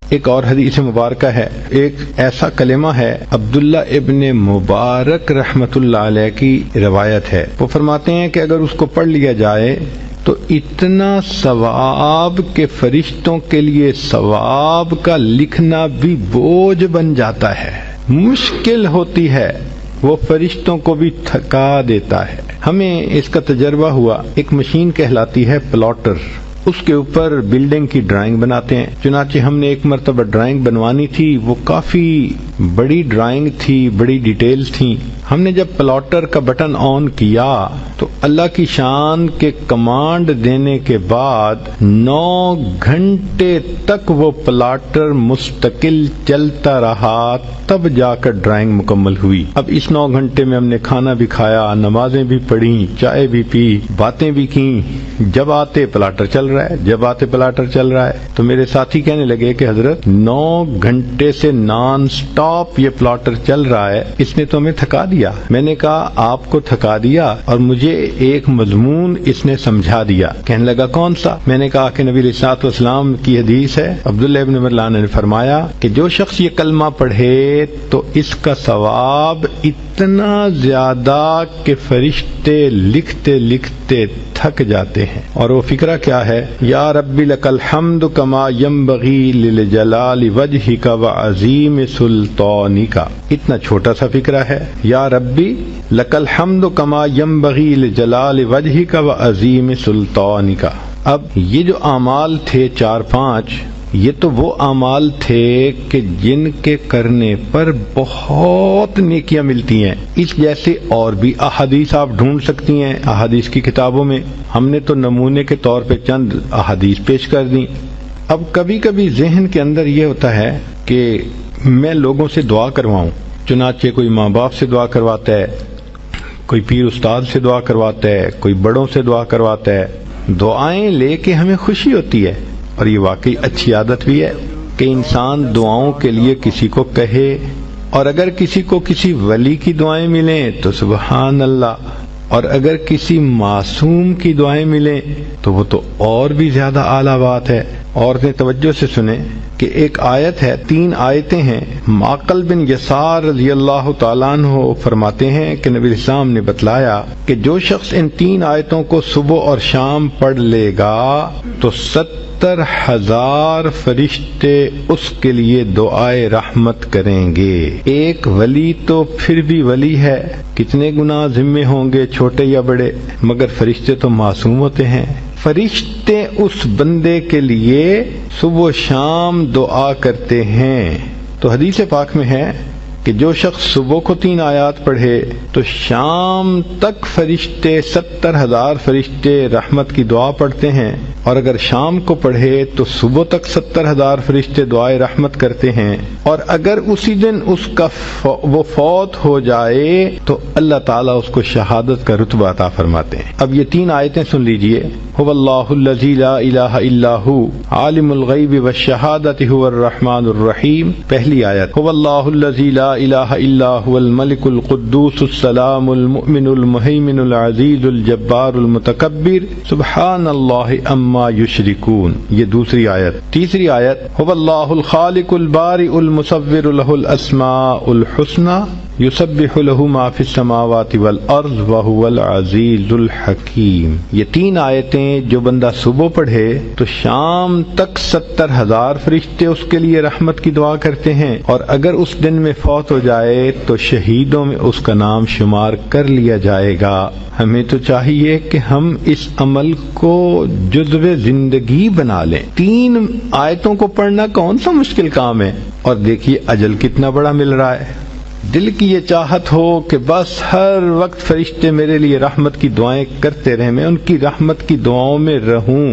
ایک اور حدیث مبارکہ ہے، ایک ایسا کلمہ ہے، عبداللہ ابن مبارک رحمت اللہ علیہ کی روایت ہے، وہ فرماتے ہیں کہ اگر اس کو پڑھ لیا جائے تو اتنا ثواب کہ فرشتوں کے لیے ثواب کا لکھنا بھی بوجھ بن جاتا ہے، مشکل ہوتی ہے، وہ فرشتوں کو بھی تھکا دیتا ہے۔ ہمیں اس کا تجربہ ہوا، ایک مشین کہلاتی ہے پلاٹر، اس کے اوپر بلڈنگ کی ڈرائنگ بناتے ہیں۔ چنانچہ ہم نے ایک مرتبہ ڈرائنگ بنوانی تھی، وہ کافی بڑی ڈرائنگ تھی، بڑی ڈیٹیلز تھیں۔ ہم نے جب پلاٹر کا بٹن آن کیا تو اللہ کی شان کے کمانڈ دینے کے بعد 9 گھنٹے تک وہ پلاٹر مستقل چلتا رہا، تب جا کر ڈرائنگ مکمل ہوئی۔ اب اس 9 گھنٹے میں ہم نے کھانا بھی کھایا، نمازیں بھی پڑھی، چائے بھی پی، باتیں بھی کی، جب آتے پلاٹر چل رہا ہے، جب آتے پلاٹر چل رہا ہے۔ تو میرے ساتھی کہنے لگے کہ حضرت 9 گھنٹے سے نان سٹاپ یہ پلاٹر چل رہا ہے، اس نے تو ہمیں تھکا دیا۔ میں نے کہا آپ کو تھکا دیا اور مجھے ایک مضمون اس نے سمجھا دیا۔ کہنے لگا کون سا؟ میں نے کہا کہ نبی علیہ الصلوۃ والسلام کی حدیث ہے، عبداللہ ابن عمر نے فرمایا کہ جو شخص یہ کلمہ پڑھے تو اس کا ثواب اتنا زیادہ کہ فرشتے لکھتے لکھتے تھک جاتے ہیں۔ اور وہ فکرہ کیا ہے؟ یا رب لک الحمد کما ینبغی لجلال وجہک وعظیم سلطانک۔ اتنا چھوٹا سا فکرہ ہے، یا ربی لک الحمد کما ینبغی لجلال وجہک وعظیم سلطانک۔ اب یہ جو اعمال تھے 4-5، یہ تو وہ اعمال تھے کہ جن کے کرنے پر بہت نیکیاں ملتی ہیں۔ اس جیسے اور بھی احادیث آپ ڈھونڈ سکتی ہیں احادیث کی کتابوں میں، ہم نے تو نمونے کے طور پہ چند احادیث پیش کر دیں۔ اب کبھی کبھی ذہن کے اندر یہ ہوتا ہے کہ میں لوگوں سے دعا کرواؤں، چنانچہ کوئی ماں باپ سے دعا کرواتا ہے، کوئی پیر استاد سے دعا کرواتا ہے، کوئی بڑوں سے دعا کرواتا ہے، دعائیں لے کے ہمیں خوشی ہوتی ہے۔ اور یہ واقعی اچھی عادت بھی ہے کہ انسان دعاؤں کے لیے کسی کو کہے، اور اگر کسی کو کسی ولی کی دعائیں ملیں تو سبحان اللہ، اور اگر کسی معصوم کی دعائیں ملیں تو وہ تو اور بھی زیادہ اعلیٰ بات ہے۔ عورتیں توجہ سے سنیں کہ ایک آیت ہے، 3 آیتیں ہیں۔ معقل بن یسار رضی اللہ تعالیٰ عنہ فرماتے ہیں کہ نبی اسلام نے بتلایا کہ جو شخص ان 3 آیتوں کو صبح اور شام پڑھ لے گا تو 70,000 فرشتے اس کے لیے دعائے رحمت کریں گے۔ ایک ولی تو پھر بھی ولی ہے، کتنے گناہ ذمے ہوں گے چھوٹے یا بڑے، مگر فرشتے تو معصوم ہوتے ہیں۔ فرشتے اس بندے کے لیے صبح و شام دعا کرتے ہیں۔ تو حدیث پاک میں ہے کہ جو شخص صبح کو 3 آیات پڑھے تو شام تک فرشتے 70,000 فرشتے رحمت کی دعا پڑھتے ہیں، اور اگر شام کو پڑھے تو صبح تک 70,000 فرشتے دعائے رحمت کرتے ہیں، اور اگر اسی دن اس کا وہ فوت ہو جائے تو اللہ تعالیٰ اس کو شہادت کا رتبہ عطا فرماتے ہیں۔ اب یہ 3 آیتیں سن لیجئے۔ هو اللہ الذی لا الہ الا هو عالم الغیب والشہادۃ هو الرحمن الرحیم۔ پہلی آیت، هو اللہ الذی لا الہ الا هو الملک القدوس السلام المؤمن المہیمن العزیز الجبار المتکبر سبحان اللہ اما یشرکون۔ یہ دوسری آیت۔ تیسری آیت، هو اللہ الخالق البارئ المصور له الاسماء الحسنى یسبح له ما فی السماوات والارض وهو العزیز الحکیم۔ یہ 3 آیتیں جو بندہ صبح پڑھے تو شام تک 70,000 فرشتے اس کے لیے رحمت کی دعا کرتے ہیں، اور اگر اس دن میں فوت ہو جائے تو شہیدوں میں اس کا نام شمار کر لیا جائے گا۔ ہمیں تو چاہیے کہ ہم اس عمل کو جزو زندگی بنا لیں۔ 3 آیتوں کو پڑھنا کون سا مشکل کام ہے، اور دیکھیے اجل کتنا بڑا مل رہا ہے۔ دل کی یہ چاہت ہو کہ بس ہر وقت فرشتے میرے لیے رحمت کی دعائیں کرتے رہیں، میں ان کی رحمت کی دعاؤں میں رہوں۔